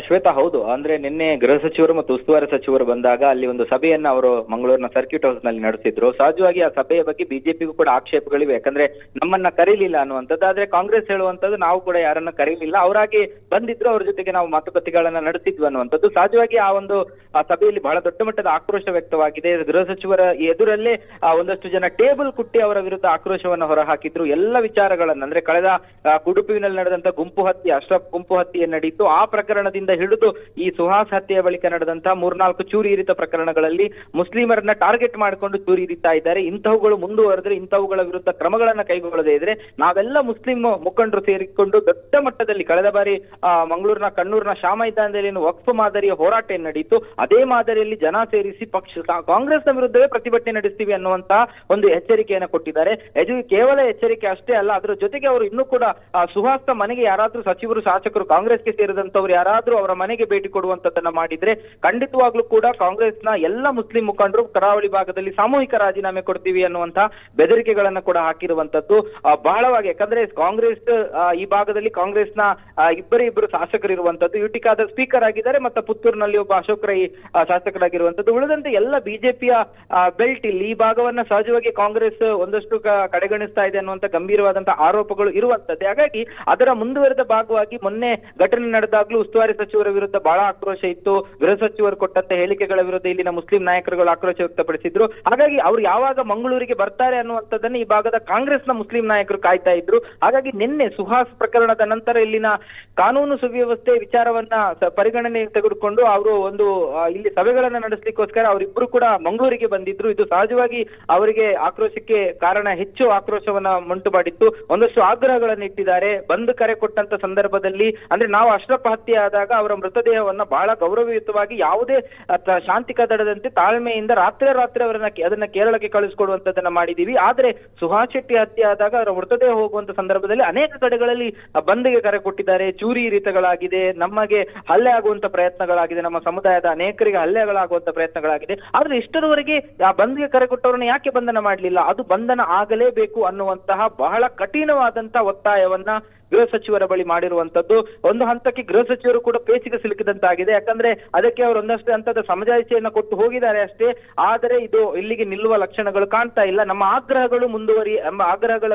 ಶ್ವೇತಾ, ಹೌದು. ಅಂದ್ರೆ ನಿನ್ನೆ ಗೃಹ ಸಚಿವರು ಮತ್ತು ಉಸ್ತುವಾರಿ ಸಚಿವರು ಬಂದಾಗ ಅಲ್ಲಿ ಒಂದು ಸಭೆಯನ್ನ ಅವರು ಮಂಗಳೂರಿನ ಸರ್ಕ್ಯೂಟ್ ಹೌಸ್ ನಲ್ಲಿ ನಡೆಸಿದ್ರು. ಸಹಜವಾಗಿ ಆ ಸಭೆಯ ಬಗ್ಗೆ ಬಿಜೆಪಿಗೂ ಕೂಡ ಆಕ್ಷೇಪಗಳಿವೆ. ಯಾಕಂದ್ರೆ ನಮ್ಮನ್ನ ಕರೀಲಿಲ್ಲ ಅನ್ನುವಂಥದ್ದು. ಆದ್ರೆ ಕಾಂಗ್ರೆಸ್ ಹೇಳುವಂತದ್ದು ನಾವು ಕೂಡ ಯಾರನ್ನ ಕರೀಲಿಲ್ಲ, ಅವರಾಗಿ ಬಂದಿದ್ರು, ಅವ್ರ ಜೊತೆಗೆ ನಾವು ಮಾತುಕತೆಗಳನ್ನ ನಡೆಸಿದ್ವಿ ಅನ್ನುವಂಥದ್ದು. ಸಹಜವಾಗಿ ಆ ಸಭೆಯಲ್ಲಿ ಬಹಳ ದೊಡ್ಡ ಮಟ್ಟದ ಆಕ್ರೋಶ ವ್ಯಕ್ತವಾಗಿದೆ. ಗೃಹ ಸಚಿವರ ಎದುರಲ್ಲೇ ಒಂದಷ್ಟು ಜನ ಟೇಬಲ್ ಕುಟ್ಟಿ ಅವರ ವಿರುದ್ಧ ಆಕ್ರೋಶವನ್ನು ಹೊರಹಾಕಿದ್ರು. ಎಲ್ಲ ವಿಚಾರಗಳನ್ನ, ಅಂದ್ರೆ ಕಳೆದ ಉಡುಪಿನಲ್ಲಿ ನಡೆದಂತ ಗುಂಪು ಹತ್ಯೆ, ಅಶ್ರಫ್ ಗುಂಪು ಹತ್ಯೆ ನಡೀತು, ಆ ಪ್ರಕರಣದಿಂದ ಹಿಡಿದು ಈ ಸುಹಾಸ್ ಹತ್ಯೆಯ ಬಳಿಕ ನಡೆದಂತಹ 3-4 ಚೂರಿ ಇರಿತ ಪ್ರಕರಣಗಳಲ್ಲಿ ಮುಸ್ಲಿಮರನ್ನ ಟಾರ್ಗೆಟ್ ಮಾಡಿಕೊಂಡು ಚೂರಿ ಇರಿತಾ ಇದ್ದಾರೆ. ಇಂತಹವುಗಳು ಮುಂದುವರೆದ್ರೆ, ಇಂತಹವುಗಳ ವಿರುದ್ಧ ಕ್ರಮಗಳನ್ನ ಕೈಗೊಳ್ಳದೇ ಇದ್ರೆ ನಾವೆಲ್ಲ ಮುಸ್ಲಿಂ ಮುಖಂಡರು ಸೇರಿಕೊಂಡು ದೊಡ್ಡ ಮಟ್ಟದಲ್ಲಿ ಕಳೆದ ಬಾರಿ ಮಂಗಳೂರಿನ ಕಣ್ಣೂರಿನ ಶಾ ಮೈದಾನದಲ್ಲಿ ವಕ್ಫ್ ಮಾದರಿಯ ಹೋರಾಟ ಏನ್ ನಡೀತು, ಅದೇ ಮಾದರಿಯಲ್ಲಿ ಜನ ಸೇರಿಸಿ ಕಾಂಗ್ರೆಸ್ನ ವಿರುದ್ಧವೇ ಪ್ರತಿಭಟನೆ ನಡೆಸ್ತೀವಿ ಅನ್ನುವಂತಹ ಒಂದು ಎಚ್ಚರಿಕೆಯನ್ನು ಕೊಟ್ಟಿದ್ದಾರೆ. ಇದು ಕೇವಲ ಎಚ್ಚರಿಕೆ ಅಷ್ಟೇ ಅಲ್ಲ, ಅದರ ಜೊತೆಗೆ ಅವರು ಇನ್ನೂ ಕೂಡ ಸುಹಾಸ್ನ ಮನೆಗೆ ಯಾರಾದ್ರೂ ಸಚಿವರು, ಶಾಸಕರು, ಕಾಂಗ್ರೆಸ್ಗೆ ಸೇರಿದಂತವ್ರು ಯಾರಾದ್ರೂ ಅವರ ಮನೆಗೆ ಭೇಟಿ ಕೊಡುವಂತದ್ದನ್ನ ಮಾಡಿದ್ರೆ ಖಂಡಿತವಾಗ್ಲೂ ಕೂಡ ಕಾಂಗ್ರೆಸ್ನ ಎಲ್ಲ ಮುಸ್ಲಿಂ ಮುಖಂಡರು ಕರಾವಳಿ ಭಾಗದಲ್ಲಿ ಸಾಮೂಹಿಕ ರಾಜೀನಾಮೆ ಕೊಡ್ತೀವಿ ಅನ್ನುವಂತಹ ಬೆದರಿಕೆಗಳನ್ನ ಕೂಡ ಹಾಕಿರುವಂತದ್ದು ಬಹಳವಾಗಿ. ಯಾಕಂದ್ರೆ ಕಾಂಗ್ರೆಸ್ ಈ ಭಾಗದಲ್ಲಿ ಕಾಂಗ್ರೆಸ್ನ ಇಬ್ಬರು ಶಾಸಕರು ಇರುವಂತದ್ದು. ಯುಟಿಕಾದ ಸ್ಪೀಕರ್ ಆಗಿದ್ದಾರೆ, ಮತ್ತೆ ಪುತ್ತೂರಿನಲ್ಲಿ ಒಬ್ಬ ಅಶೋಕ್ ರೈ ಶಾಸಕರಾಗಿರುವಂತದ್ದು. ಉಳಿದಂತೆ ಎಲ್ಲ ಬಿಜೆಪಿಯ ಬೆಲ್ಟ್ ಇಲ್ಲಿ ಈ ಭಾಗವನ್ನ ಸಹಜವಾಗಿ ಕಾಂಗ್ರೆಸ್ ಒಂದಷ್ಟು ಕಡೆಗಣಿಸ್ತಾ ಇದೆ ಅನ್ನುವಂತ ಗಂಭೀರವಾದಂತಹ ಆರೋಪಗಳು ಇರುವಂತದ್ದೇ. ಹಾಗಾಗಿ ಅದರ ಮುಂದುವರೆದ ಭಾಗವಾಗಿ ಮೊನ್ನೆ ಘಟನೆ ನಡೆದಾಗ್ಲೂ ಉಸ್ತುವಾರಿ ಸಚಿವರ ವಿರುದ್ಧ ಬಹಳ ಆಕ್ರೋಶ ಇತ್ತು. ಗೃಹ ಸಚಿವರು ಕೊಟ್ಟಂತ ಹೇಳಿಕೆಗಳ ವಿರುದ್ಧ ಇಲ್ಲಿನ ಮುಸ್ಲಿಂ ನಾಯಕರುಗಳು ಆಕ್ರೋಶ ವ್ಯಕ್ತಪಡಿಸಿದ್ರು. ಹಾಗಾಗಿ ಅವರು ಯಾವಾಗ ಮಂಗಳೂರಿಗೆ ಬರ್ತಾರೆ ಅನ್ನುವಂಥದ್ದನ್ನ ಈ ಭಾಗದ ಕಾಂಗ್ರೆಸ್ನ ಮುಸ್ಲಿಂ ನಾಯಕರು ಕಾಯ್ತಾ ಇದ್ರು. ಹಾಗಾಗಿ ನಿನ್ನೆ ಸುಹಾಸ್ ಪ್ರಕರಣದ ನಂತರ ಇಲ್ಲಿನ ಕಾನೂನು ಸುವ್ಯವಸ್ಥೆ ವಿಚಾರವನ್ನ ಪರಿಗಣನೆ ತೆಗೆದುಕೊಂಡು ಅವರು ಒಂದು ಇಲ್ಲಿ ಸಭೆಗಳನ್ನ ನಡೆಸಲಿಕ್ಕೋಸ್ಕರ ಅವರಿಬ್ಬರು ಕೂಡ ಮಂಗಳೂರಿಗೆ ಬಂದಿದ್ರು. ಇದು ಸಹಜವಾಗಿ ಅವರಿಗೆ ಆಕ್ರೋಶಕ್ಕೆ ಕಾರಣ, ಹೆಚ್ಚು ಆಕ್ರೋಶವನ್ನ ಉಂಟು ಮಾಡಿತ್ತು. ಒಂದಷ್ಟು ಆಗ್ರಹಗಳನ್ನು ಇಟ್ಟಿದ್ದಾರೆ. ಬಂದ್ ಕರೆ ಕೊಟ್ಟಂತ ಸಂದರ್ಭದಲ್ಲಿ, ಅಂದ್ರೆ ನಾವು ಅಶ್ರಫ್ ಹತ್ಯೆ ಆದಾಗ ಅವರ ಮೃತದೇಹವನ್ನ ಬಹಳ ಗೌರವಯುತವಾಗಿ ಯಾವುದೇ ಶಾಂತಿ ಕದಡದಂತೆ ತಾಳ್ಮೆಯಿಂದ ರಾತ್ರಿ ಅದನ್ನ ಕೇರಳಕ್ಕೆ ಕಳಿಸಿಕೊಡುವಂತದನ್ನ ಮಾಡಿದೀವಿ. ಆದ್ರೆ ಸುಹಾಸ್ ಶೆಟ್ಟಿ ಹತ್ಯೆ ಆದಾಗ ಅವರ ಮೃತದೇಹ ಹೋಗುವಂತ ಸಂದರ್ಭದಲ್ಲಿ ಅನೇಕ ಕಡೆಗಳಲ್ಲಿ ಬಂದ್ಗೆ ಕರೆ ಕೊಟ್ಟಿದ್ದಾರೆ. ಚೂರಿ ಇರಿತಗಳಾಗಿದೆ, ನಮಗೆ ಹಲ್ಲೆ ಆಗುವಂತ ಪ್ರಯತ್ನಗಳಾಗಿದೆ, ನಮ್ಮ ಸಮುದಾಯದ ಅನೇಕರಿಗೆ ಹಲ್ಲೆಗಳಾಗುವಂತ ಪ್ರಯತ್ನಗಳಾಗಿದೆ. ಆದ್ರೆ ಇಷ್ಟರವರೆಗೆ ಆ ಬಂದ್ಗೆ ಕರೆ ಕೊಟ್ಟವರನ್ನ ಯಾಕೆ ಬಂಧನ ಮಾಡಲಿಲ್ಲ, ಅದು ಬಂಧನ ಆಗಲೇಬೇಕು ಅನ್ನುವಂತಹ ಬಹಳ ಕಠಿಣವಾದಂತಹ ಒತ್ತಾಯವನ್ನ ಗೃಹ ಸಚಿವರ ಬಳಿ ಮಾಡಿರುವಂತದ್ದು. ಒಂದು ಹಂತಕ್ಕೆ ಗೃಹ ಸಚಿವರು ಕೂಡ ಪೇಚಿಗೆ ಸಿಲುಕಿದಂತಾಗಿದೆ. ಯಾಕಂದ್ರೆ ಅದಕ್ಕೆ ಅವರು ಒಂದಷ್ಟು ಹಂತದ ಸಮಜಾಯಿಷೆಯನ್ನ ಕೊಟ್ಟು ಹೋಗಿದ್ದಾರೆ ಅಷ್ಟೇ. ಆದರೆ ಇದು ಇಲ್ಲಿಗೆ ನಿಲ್ಲುವ ಲಕ್ಷಣಗಳು ಕಾಣ್ತಾ ಇಲ್ಲ. ನಮ್ಮ ಆಗ್ರಹಗಳು ಎಂಬ ಆಗ್ರಹಗಳ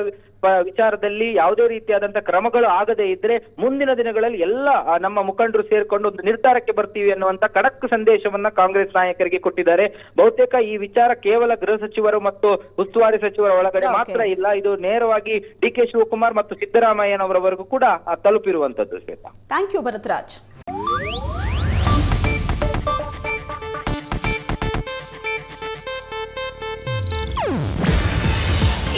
ವಿಚಾರದಲ್ಲಿ ಯಾವುದೇ ರೀತಿಯಾದಂತಹ ಕ್ರಮಗಳು ಆಗದೇ ಇದ್ರೆ ಮುಂದಿನ ದಿನಗಳಲ್ಲಿ ಎಲ್ಲ ನಮ್ಮ ಮುಖಂಡರು ಸೇರ್ಕೊಂಡು ಒಂದು ನಿರ್ಧಾರಕ್ಕೆ ಬರ್ತೀವಿ ಅನ್ನುವಂತ ಖಡಕ್ ಸಂದೇಶವನ್ನ ಕಾಂಗ್ರೆಸ್ ನಾಯಕರಿಗೆ ಕೊಟ್ಟಿದ್ದಾರೆ. ಬಹುತೇಕ ಈ ವಿಚಾರ ಕೇವಲ ಗೃಹ ಸಚಿವರು ಮತ್ತು ಉಸ್ತುವಾರಿ ಸಚಿವರ ಒಳಗಡೆ ಮಾತ್ರ ಇಲ್ಲ, ಇದು ನೇರವಾಗಿ ಡಿ.ಕೆ. ಶಿವಕುಮಾರ್ ಮತ್ತು ಸಿದ್ದರಾಮಯ್ಯನವರವರೆಗೂ ಕೂಡ ತಲುಪಿರುವಂತದ್ದು. Shweta, thank you Bharathraj.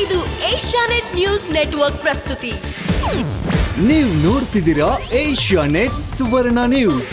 ಇದು ಏಷ್ಯಾನೆಟ್ ನ್ಯೂಸ್ ನೆಟ್ವರ್ಕ್ ಪ್ರಸ್ತುತಿ. ನೀವು ನೋಡ್ತಿದ್ದೀರಾ ಏಷ್ಯಾನೆಟ್ ಸುವರ್ಣ ನ್ಯೂಸ್.